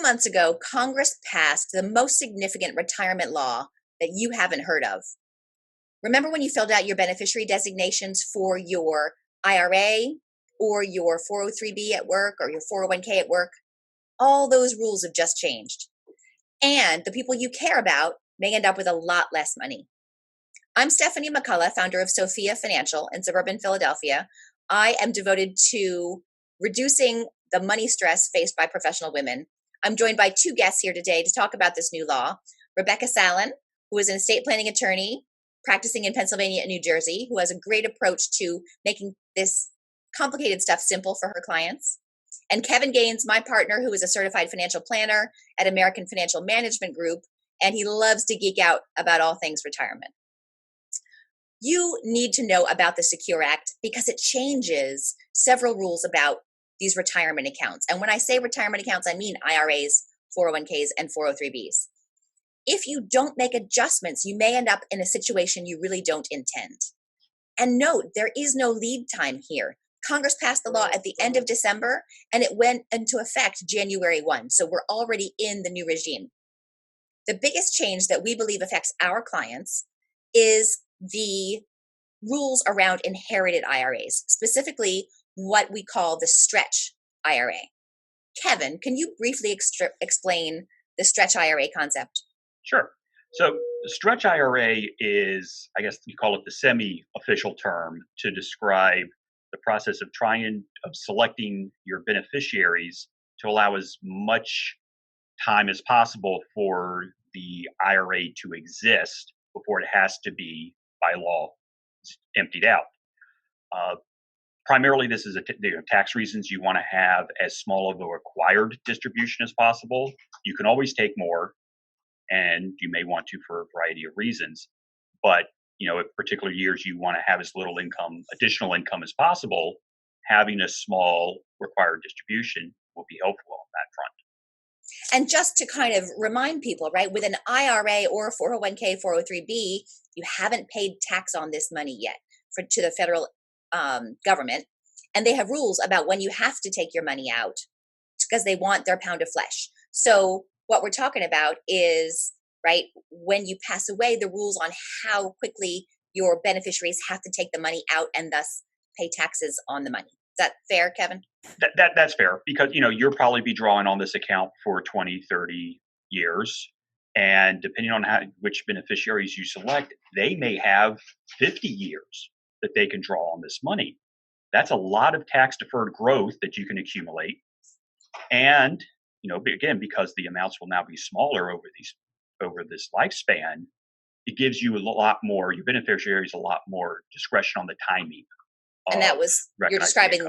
Months ago, Congress passed the most significant retirement law that you haven't heard of. Remember when you filled out your beneficiary designations for your IRA or your 403B at work or your 401k at work? All those rules have just changed. And the people you care about may end up with a lot less money. I'm Stephanie McCullough, founder of Sofia Financial in suburban Philadelphia. I am devoted to reducing the money stress faced by professional women. I'm joined by two guests here today to talk about this new law. Rebecca Sallen, who is an estate planning attorney practicing in Pennsylvania and New Jersey, who has a great approach to making this complicated stuff simple for her clients. And Kevin Gaines, my partner, who is a certified financial planner at American Financial Management Group, and he loves to geek out about all things retirement. You need to know about the Secure Act because it changes several rules about these retirement accounts. And when I say retirement accounts, I mean IRAs, 401ks, and 403bs. If you don't make adjustments, you may end up in a situation you really don't intend. And note, there is no lead time here. Congress passed the law at the end of December, and it went into effect January 1. So we're already in the new regime. The biggest change that we believe affects our clients is the rules around inherited IRAs, specifically what we call the Stretch IRA. Kevin, can you briefly explain the Stretch IRA concept? Sure. So the Stretch IRA is, I guess you call it the semi-official term to describe the process of selecting your beneficiaries to allow as much time as possible for the IRA to exist before it has to be, by law, emptied out. Primarily, this is tax reasons. You want to have as small of a required distribution as possible. You can always take more, and you may want to for a variety of reasons. But at particular years, you want to have as little additional income as possible. Having a small required distribution will be helpful on that front. And just to kind of remind people, right, with an IRA or a 401k, 403b, you haven't paid tax on this money yet to the federal government. And they have rules about when you have to take your money out because they want their pound of flesh. So what we're talking about is, right, when you pass away, the rules on how quickly your beneficiaries have to take the money out and thus pay taxes on the money. Is that fair, Kevin? That's fair because, you'll probably be drawing on this account for 20, 30 years. And depending on which beneficiaries you select, they may have 50 years that they can draw on this money. That's a lot of tax deferred growth that you can accumulate. And, again, because the amounts will now be smaller over this lifespan, it gives you your beneficiaries a lot more discretion on the timing. And that was, you're describing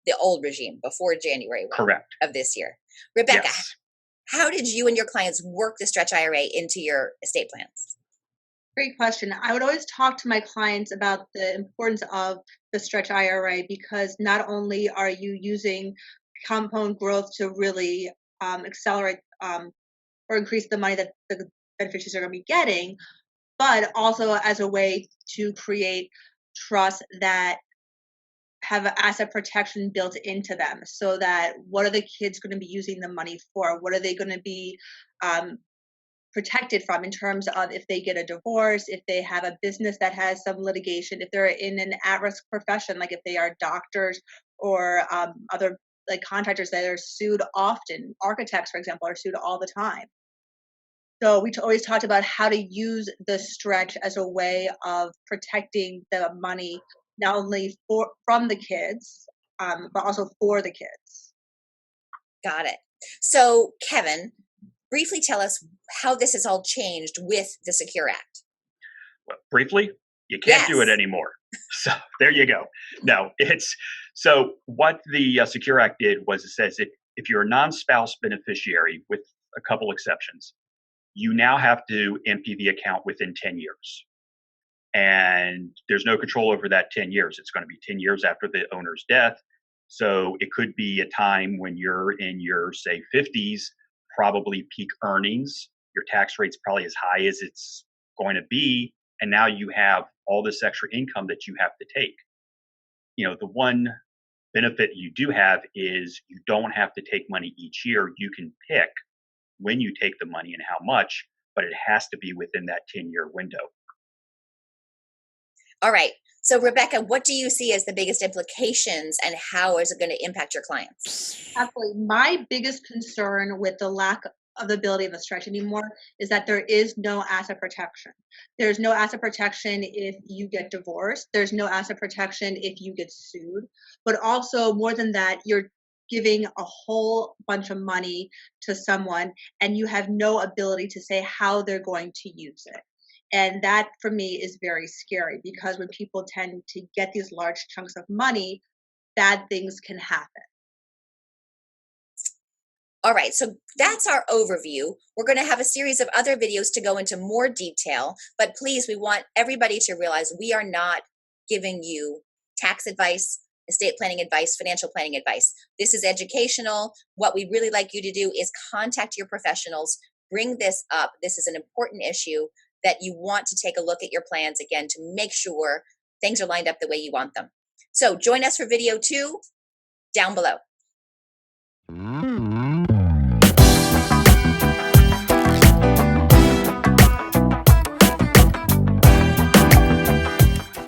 the old regime before January 1 Correct. Of this year. Rebecca, yes. How did you and your clients work the Stretch IRA into your estate plans? Great question. I would always talk to my clients about the importance of the Stretch IRA because not only are you using compound growth to really accelerate or increase the money that the beneficiaries are going to be getting, but also as a way to create trusts that have asset protection built into them so that what are the kids going to be using the money for? What are they going to be protected from in terms of if they get a divorce, if they have a business that has some litigation, if they're in an at-risk profession, like if they are doctors or other like contractors that are sued often, architects, for example, are sued all the time. So we always talked about how to use the Stretch as a way of protecting the money, not only from the kids, but also for the kids. Got it. So Kevin, briefly tell us how this has all changed with the Secure Act. Well, briefly, you can't do it anymore. So there you go. No, so what the Secure Act did was it says if you're a non-spouse beneficiary, with a couple exceptions, you now have to empty the account within 10 years. And there's no control over that 10 years. It's going to be 10 years after the owner's death. So it could be a time when you're in your, say, 50s, probably peak earnings. Your tax rate's probably as high as it's going to be. And now you have all this extra income that you have to take. The one benefit you do have is you don't have to take money each year. You can pick when you take the money and how much, but it has to be within that 10-year window. All right. So, Rebecca, what do you see as the biggest implications and how is it going to impact your clients? Absolutely. My biggest concern with the lack of the ability of the stretch anymore is that there is no asset protection. There's no asset protection if you get divorced. There's no asset protection if you get sued. But also, more than that, you're giving a whole bunch of money to someone and you have no ability to say how they're going to use it. And that for me is very scary because when people tend to get these large chunks of money, bad things can happen. All right, so that's our overview. We're going to have a series of other videos to go into more detail, but please, we want everybody to realize we are not giving you tax advice, estate planning advice, financial planning advice. This is educational. What we really like you to do is contact your professionals, bring this up. This is an important issue that you want to take a look at your plans again to make sure things are lined up the way you want them. So join us for video 2 down below.